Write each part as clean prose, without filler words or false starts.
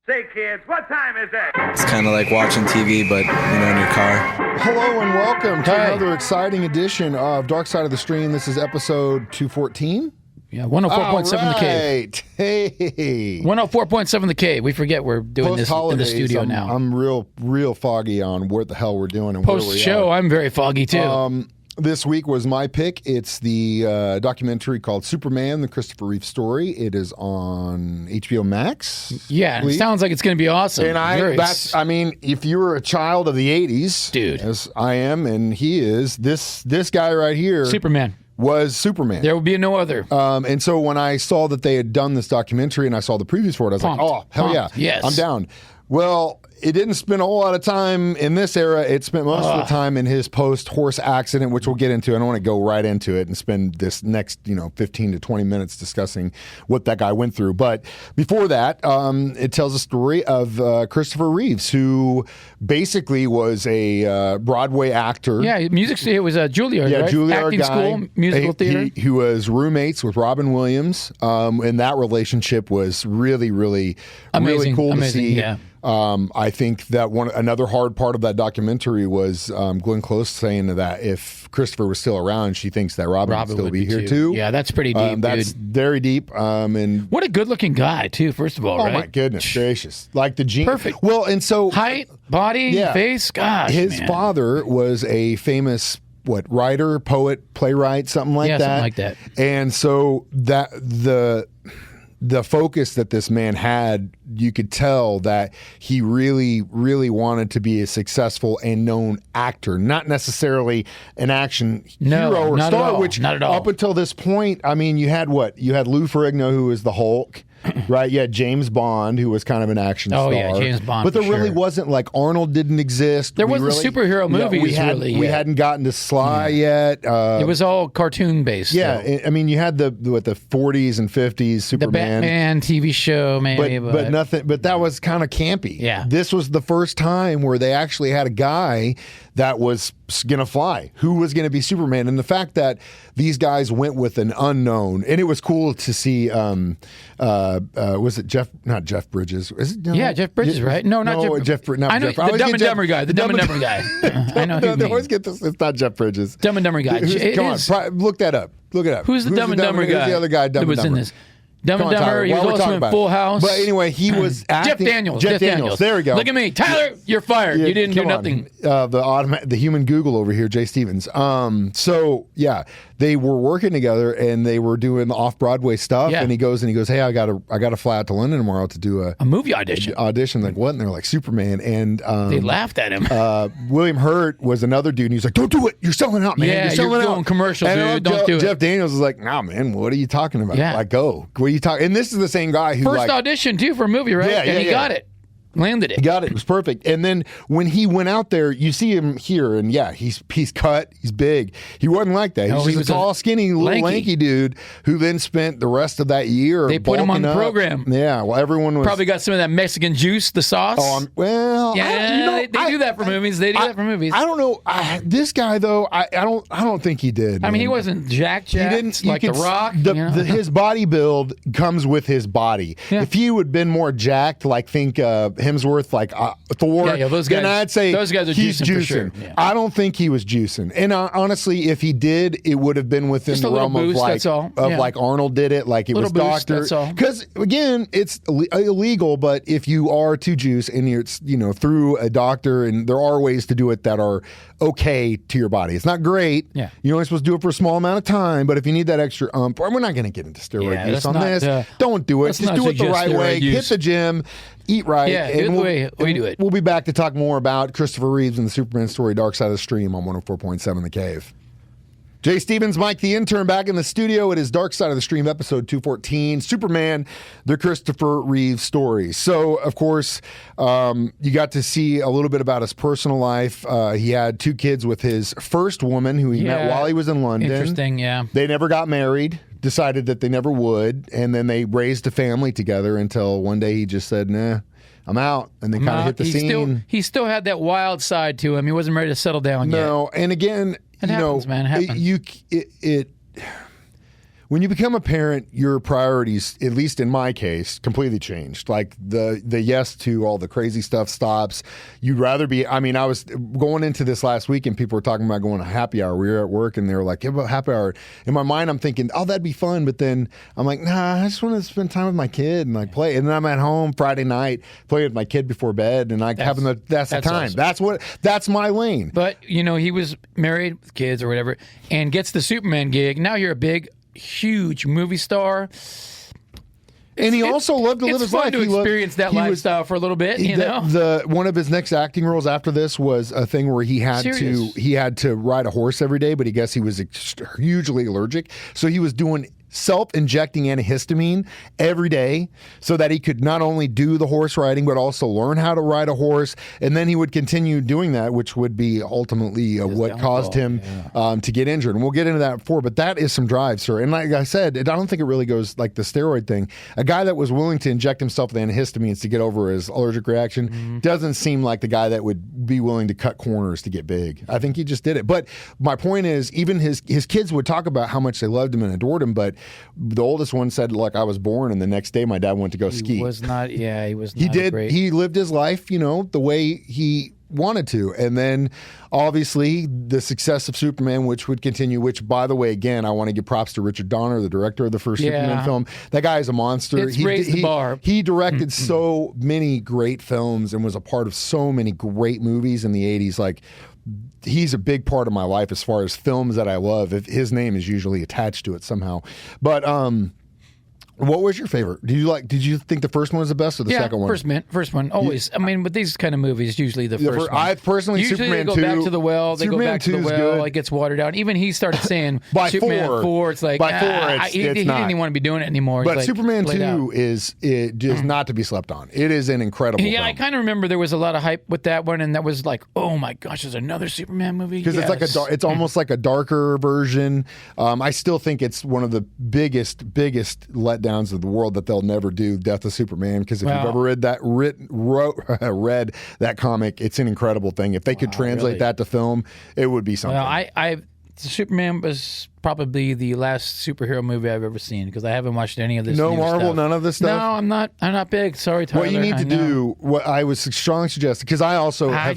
Say, kids, what time is it? It's kind of like watching TV, but, in your car. Hello and welcome to another exciting edition of Dark Side of the Stream. This is episode 214. Yeah, 104.7 The Cave. Hey. 104.7 The Cave. We forget we're doing this in the studio now. I'm real foggy on what the hell we're doing and where we are. Post-show, I'm very foggy, too. This week was my pick. It's the documentary called Superman, the Christopher Reeves story. It is on HBO Max. Yeah, it sounds like it's going to be awesome. And if you were a child of the 80s, dude, as I am and he is, this guy right here, Superman, was Superman. There would be no other. And so when I saw that they had done this documentary and I saw the previews for it, I was like, oh, hell yeah. Yes. I'm down. Well, it didn't spend a whole lot of time in this era. It spent most of the time in his post-horse accident, which we'll get into. I don't want to go right into it and spend this next 15 to 20 minutes discussing what that guy went through. But before that, it tells a story of Christopher Reeves, who basically was a Broadway actor. Yeah, it was a Juilliard, right? Juilliard acting guy, school, musical theater. He was roommates with Robin Williams, and that relationship was really, really, really cool to see. Yeah. I think that another hard part of that documentary was Glenn Close saying that if Christopher was still around, she thinks that Robin would still be here too. Yeah, that's pretty deep. That's very deep. And what a good-looking guy too. First of all, right? Oh my goodness gracious! Like the gene. Perfect. Well, and so height, body, face. Gosh, his father was a famous writer, poet, playwright, something like that. Something like that. And so that the focus that this man had, you could tell that he really, really wanted to be a successful and known actor, not necessarily an action hero or star, which not at all. Up until this point, you had You had Lou Ferrigno, who was the Hulk. Right, you had James Bond, who was kind of an action star. Oh yeah, James Bond. But there really wasn't, like, Arnold didn't exist. There wasn't superhero movies we hadn't gotten to Sly yet. It was all cartoon based. Yeah, still. you had the 40s and 50s Superman, the Batman TV show, maybe, but nothing. But that was kind of campy. Yeah, this was the first time where they actually had a guy that was gonna fly, who was gonna be Superman, and the fact that these guys went with an unknown, and it was cool to see. Was it Jeff? Not Jeff Bridges. Is it? No, yeah, Jeff Bridges, right? No, not Jeff. Not I know Jeff. the Dumb and Dumber guy. The Dumb and Dumber guy. I know. They always get this. It's not Jeff Bridges. Dumb and Dumber guy. Come on, look that up. Look it up. Who's the Dumb and Dumber guy? Who's the other guy? Dumb and Dumber. In this? Dumb and Dumber. He was also in Full House. But anyway, he was acting. Jeff Daniels. There we go. Look at me, Tyler. You're fired. You didn't do nothing. The human Google over here, Jay Stevens. So yeah, they were working together and they were doing the off-Broadway stuff. Yeah. And he goes, hey, I got to fly out to London tomorrow to do a movie audition. Like what? And they're like, Superman. And they laughed at him. William Hurt was another dude. And he's like, don't do it. You're selling out, man. Yeah, you're going commercial, dude. Don't do it. Jeff Daniels was like, nah, man. What are you talking about? Yeah. Like, go. What are you talking? And this is the same guy who first audition too for a movie, right? Yeah, and he got it. Landed it. He got it. It was perfect. And then when he went out there, you see him here, and yeah, he's cut, he's big. He wasn't like that. He was a tall, skinny, little lanky dude who then spent the rest of that year. They put him on the program. Yeah, well, everyone was probably got some of that Mexican juice, the sauce. They do that for movies. They do that for movies. I don't know. This guy though, I don't think he did. I mean, he wasn't jacked. He didn't like The Rock. His body build comes with his body. Yeah. If he would have been more jacked, like think. Hemsworth, like Thor, those guys, then I'd say those guys are he's juicing. For sure. Yeah. I don't think he was juicing. And honestly, if he did, it would have been within just the realm boost, of like Arnold did it, like it was Doctor. Because again, it's illegal. But if you are to juice and you're through a doctor, and there are ways to do it that are okay to your body. It's not great. Yeah. You're only supposed to do it for a small amount of time. But if you need that extra we're not going to get into steroid use on this. Don't do it. Just do it the right way. Hit the gym. Eat right. Yeah, and the way we do it. We'll be back to talk more about Christopher Reeves and the Superman story, Dark Side of the Stream on 104.7 The Cave. Jay Stevens, Mike the Intern, back in the studio. It is Dark Side of the Stream, episode 214, Superman, the Christopher Reeves story. So, of course, you got to see a little bit about his personal life. He had 2 kids with his first woman, who he met while he was in London. Interesting, yeah. They never got married. Decided that they never would, and then they raised a family together until one day he just said, nah, I'm out, and they kind of hit the scene. He still had that wild side to him. He wasn't ready to settle down yet. No, and again, it happens, man. It happens. when you become a parent, your priorities, at least in my case, completely changed. Like the yes to all the crazy stuff stops. You'd rather be, I mean, I was going into this last week and people were talking about going to happy hour. We were at work and they were like, yeah, about happy hour. In my mind, I'm thinking, oh, that'd be fun. But then I'm like, nah, I just want to spend time with my kid and like play. And then I'm at home Friday night, playing with my kid before bed and like that's the time. Awesome. That's my lane. But, you know, he was married with kids or whatever and gets the Superman gig. Now you're a big, huge movie star. And he also loved to live his life. It's fun to experience that lifestyle for a for you know. One of his next acting roles after this was a thing where he had to ride a horse every day, but he guessed he was hugely allergic, so he was doing self-injecting antihistamine every day so that he could not only do the horse riding but also learn how to ride a horse, and then he would continue doing that, which would be ultimately what caused him to get injured. And we'll get into that before, but that is some drive, sir. And like I said, I don't think it really goes like the steroid thing. A guy that was willing to inject himself with antihistamines to get over his allergic reaction doesn't seem like the guy that would be willing to cut corners to get big. I think he just did it. But my point is, even his kids would talk about how much they loved him and adored him, but the oldest one said, like, I was born, and the next day my dad went to go ski. He was not great. He lived his life, you know, the way he wanted to. And then, obviously, the success of Superman, which would continue, which, by the way, again, I want to give props to Richard Donner, the director of the first Superman film. That guy is a monster. He raised the bar. He directed so many great films and was a part of so many great movies in the 80s. Like, he's a big part of my life as far as films that I love. If his name is usually attached to it somehow. But what was your favorite? Did you think the first one was the best or the second one? First one always. I mean, with these kind of movies, usually the first one. I personally, usually Superman they go 2, back to the well. They Superman go back to the well. Good. It gets watered down. Even he started saying by Superman 4. It's like by 4, he didn't even want to be doing it anymore. But like, Superman 2 is not to be slept on. It is an incredible. Yeah, film. I kind of remember there was a lot of hype with that one, and that was like, oh my gosh, there's another Superman movie. Because it's like it's almost like a darker version. I still think it's one of the biggest letdowns of the world that they'll never do. Death of Superman, because if you've ever read that read that comic, it's an incredible thing. If they could translate that to film, it would be something. Well, Superman was probably the last superhero movie I've ever seen, because I haven't watched any of this. No Marvel, stuff. none of this stuff. No, I'm not big. Sorry, Tyler. What you need to do, what I was strongly suggesting, because I also I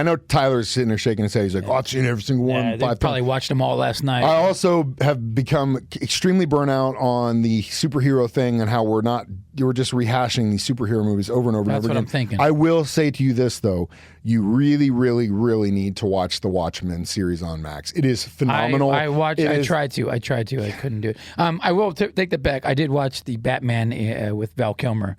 know Tyler's sitting there shaking his head. He's like, "Oh, I've seen every single one." Yeah, they probably watched them all last night. I also have become extremely burnt out on the superhero thing and how we're just rehashing these superhero movies over and over and over again. That's what I'm thinking. I will say to you this though: you really, really, really need to watch the Watchmen series on Max. It is phenomenal. I tried to. I couldn't do it. I will take that back. I did watch the Batman with Val Kilmer.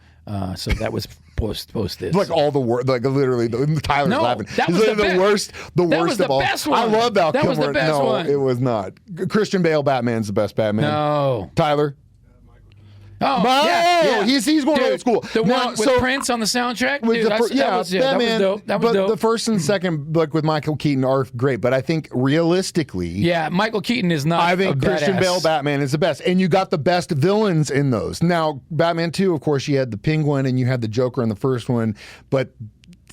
So that was post this. Like all the worst, like literally, Tyler's laughing. That was the worst. The that worst was the of all. Best one. I love Val Kilmer. That was the best one. It was not. Christian Bale Batman's the best Batman. No. Tyler. Oh, yeah. He's more old school. The one with Prince on the soundtrack? Dude, that was dope. That was dope. The first and second, like with Michael Keaton, are great. But I think realistically... Yeah, Michael Keaton is not I think Christian Bale Batman is the best. And you got the best villains in those. Now, Batman 2, of course, you had the Penguin and you had the Joker in the first one. But...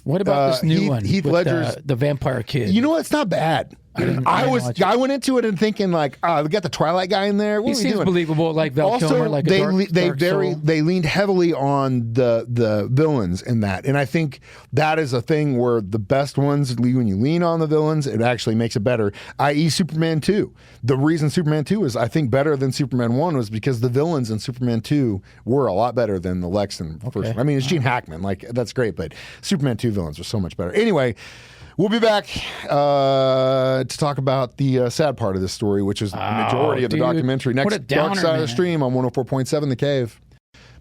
What about this new one? Heath with Ledger's... the vampire kid. You know what? It's not bad. I went into it and thinking like, we got the Twilight guy in there. What he are we seems doing? believable, like Val Kilmer, like they a dark soul. They leaned heavily on the villains in that, and I think that is a thing where the best ones, when you lean on the villains, it actually makes it better. I.e., Superman 2. The reason Superman 2 is I think better than Superman 1 was because the villains in Superman 2 were a lot better than the Lex in the first one. I mean, it's Gene Hackman, like that's great, but Superman 2 villains are so much better. Anyway. We'll be back to talk about the sad part of this story, which is the majority of the documentary. Next, Dark Side of the Stream on 104.7 The Cave.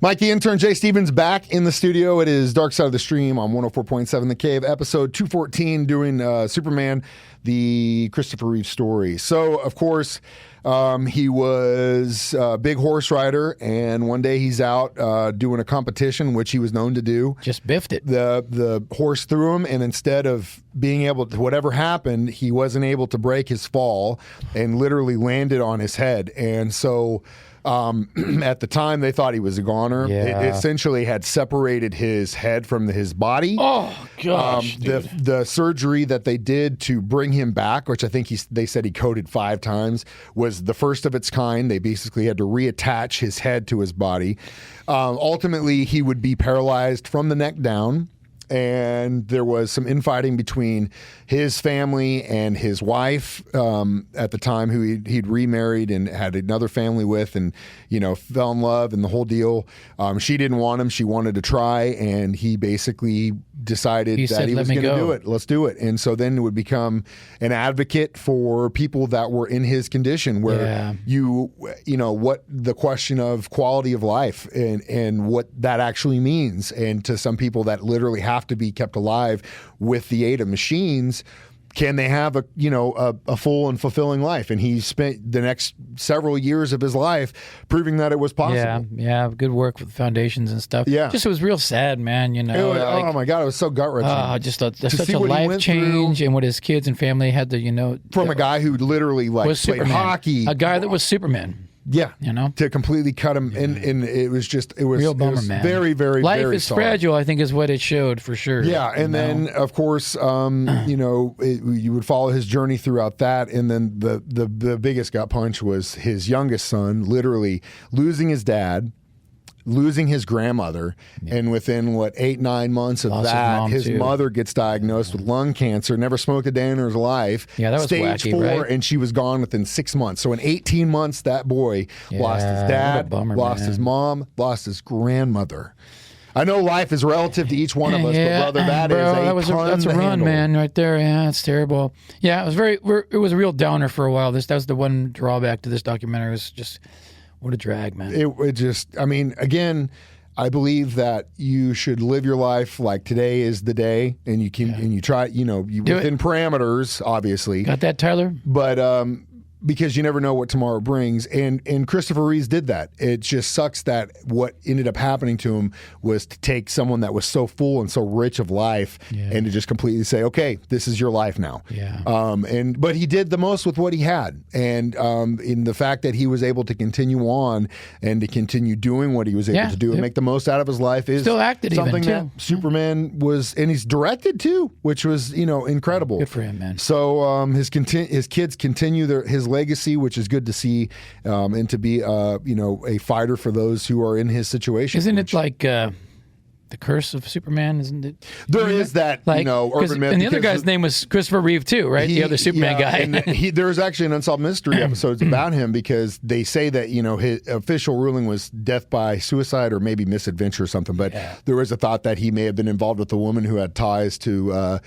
Mike, the intern, Jay Stevens, back in the studio. It is Dark Side of the Stream on 104.7 The Cave, episode 214, doing Superman, the Christopher Reeves story. So, of course, he was a big horse rider, and one day he's out doing a competition, which he was known to do. Just biffed it. The horse threw him, and instead of being able to, whatever happened, he wasn't able to break his fall and literally landed on his head. And so At the time, they thought he was a goner. Yeah. It essentially had separated his head from his body. Oh gosh, The surgery that they did to bring him back, which I think they said he coded 5 times, was the first of its kind. They basically had to reattach his head to his body. Ultimately, he would be paralyzed from the neck down. And there was some infighting between his family and his wife at the time, who he'd remarried and had another family with, and fell in love and the whole deal. She didn't want him; she wanted to try, and he basically decided that he was going to do it. Let's do it. And so then it would become an advocate for people that were in his condition, where what the question of quality of life and what that actually means, and to some people that literally have to be kept alive with the aid of machines, can they have a full and fulfilling life? And he spent the next several years of his life proving that it was possible. Yeah, good work with foundations and stuff. Yeah, just it was real sad, man. Oh my God, it was so gut wrenching. Just such a life change, and what his kids and family had to from a guy who literally played Superman. hockey, a guy that was Superman. Yeah, to completely cut him, and it was real bummer, man. Very, very, life very is solid. Fragile, I think, is what it showed for sure. Yeah, and then of course, you would follow his journey throughout that, and then the biggest gut punch was his youngest son literally losing his dad, losing his grandmother, and within 8-9 months of that, his mother gets diagnosed with lung cancer. Never smoked a day in her life. Yeah, that was Stage wacky, 4, right? and she was gone within 6 months. So in 18 months, that boy lost his dad, lost his mom, lost his grandmother. I know life is relative to each one of us, but brother, that's a run, man, right there. Yeah, it's terrible. Yeah, it was a real downer for a while. That was the one drawback to this documentary. It was just. What a drag, man. It just, again, I believe that you should live your life like today is the day, and you can, and you try, within parameters, obviously. Got that, Tyler? But, because you never know what tomorrow brings. And Christopher Reeves did that. It just sucks that what ended up happening to him was to take someone that was so full and so rich of life and to just completely say, okay, this is your life now. Yeah. But he did the most with what he had. And in the fact that he was able to continue on and to continue doing what he was able to do and make the most out of his life is still acted something even, that Superman was, and he's directed too, which was, incredible. Good for him, man. So his kids continue his legacy, which is good to see, and to be a fighter for those who are in his situation. Isn't it like the curse of Superman? Isn't it? There is that urban myth. And the other guy's name was Christopher Reeve too, right? The other Superman guy. And there's actually an Unsolved Mystery episodes about him, because they say that his official ruling was death by suicide or maybe misadventure or something. But there was a thought that he may have been involved with a woman who had ties to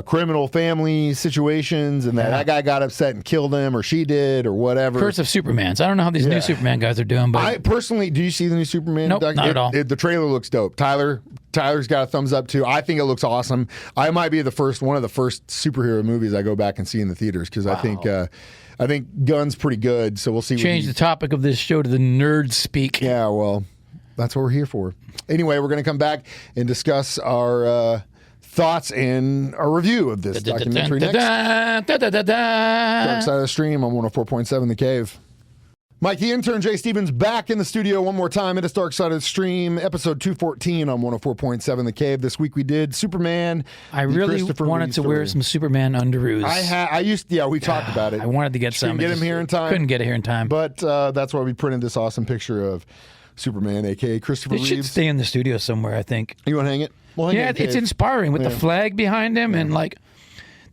criminal family situations, and that guy got upset and killed him, or she did, or whatever. Curse of Supermans. I don't know how these new Superman guys are doing, but I personally, do you see the new Superman? Nope, not at all. The trailer looks dope. Tyler's got a thumbs up too. I think it looks awesome. I might be one of the first superhero movies I go back and see in the theaters, because I think Gunn's pretty good. So we'll see. Change the topic of this show to the nerd speak. Yeah, well, that's what we're here for. Anyway, we're going to come back and discuss our thoughts and a review of this documentary next. Dark Side of the Stream on 104.7 The Cave. Mike the Intern, Jay Stevens, back in the studio one more time. It is Dark Side of the Stream, episode 214 on 104.7 The Cave. This week we did Superman. I really wanted to wear some Superman underoos. We talked about it. I wanted to get some. Couldn't get him here in time. Couldn't get it here in time. But that's why we printed this awesome picture of Superman, a.k.a. Christopher Reeves. It should stay in the studio somewhere, I think. You want to hang it? Well, it's inspiring with the flag behind him, and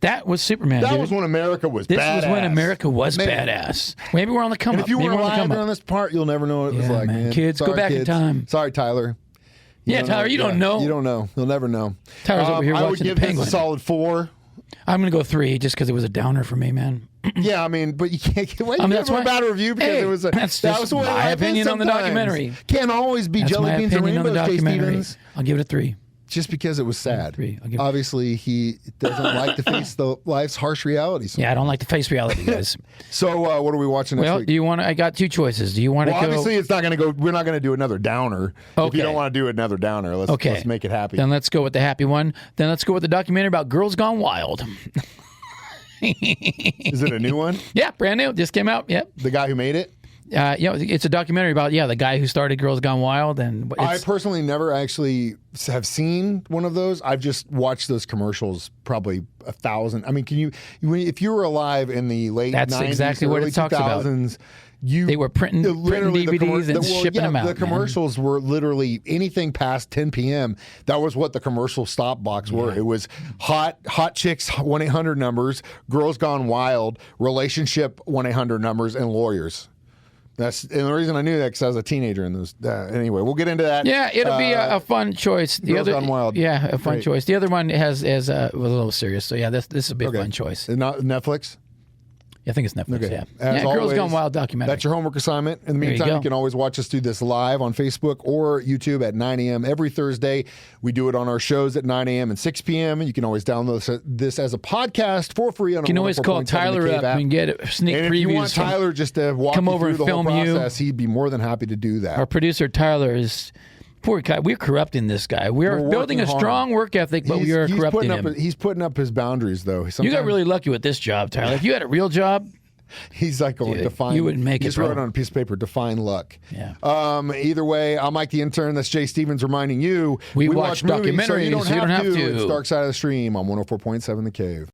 that was Superman. That was when America was badass. This was when America was badass. Maybe we're on the come up. If you weren't alive during this part, you'll never know what it was like, man. Kids, go back in time. Sorry, Tyler. Tyler, you don't know. You don't know. You'll never know. Tyler's over here watching I would give this a solid 4. I'm going to go 3 just because it was a downer for me, man. Yeah, but you can't get away from a bad review because it was that was my opinion on the documentary. Can't always be jelly beans and rainbows, Jay Stevens. I'll give it a 3. Just because it was sad. Obviously, he doesn't like to face life's harsh reality. Yeah, I don't like to face reality, guys. So, what are we watching next week? Do you want to? I got 2 choices. Do you want to go? Obviously, it's not going to go. We're not going to do another downer. Okay. If you don't want to do another downer, let's make it happy. Then let's go with the happy one. Then let's go with the documentary about Girls Gone Wild. Is it a new one? Yeah, brand new. Just came out. Yep. The guy who made it? It's a documentary about the guy who started Girls Gone Wild, and I personally never actually have seen one of those. I've just watched those commercials probably 1,000. I mean, if you were alive in the late that's 90s, exactly what early it talks 2000s, about. They were printing DVDs and shipping them out. The commercials were literally anything past 10 p.m. That was what the commercial stop box were. It was hot chicks 1-800 numbers, Girls Gone Wild, relationship 1-800 numbers, and lawyers. And the reason I knew that because I was a teenager in those. Anyway, we'll get into that. Yeah, it'll be a fun choice. Girls Gone Wild. Yeah, a fun choice. The other one was a little serious. So yeah, this will be a fun choice. Not Netflix. I think it's Netflix, Okay. yeah. Always, Girls Gone Wild documentary. That's your homework assignment. In the meantime, you can always watch us do this live on Facebook or YouTube at 9 a.m. every Thursday. We do it on our shows at 9 a.m. and 6 p.m. You can always download this as a podcast for free on You can always call Tyler up and get sneak previews. And if you want Tyler just to walk come you over through and the whole film you. process, he'd be more than happy to do that. Our producer, Tyler, is... Poor guy. We're corrupting this guy. We're building a strong work ethic, but we are corrupting him. He's putting up his boundaries, though. You got really lucky with this job, Tyler. If you had a real job... He's like going define. You wouldn't make it. Just wrote it on a piece of paper. Define luck. Yeah. Either way, I'm Mike the Intern. That's Jay Stevens reminding you we watch movies, documentaries. so you don't have to. to. It's Dark Side of the Stream on 104.7 The Cave.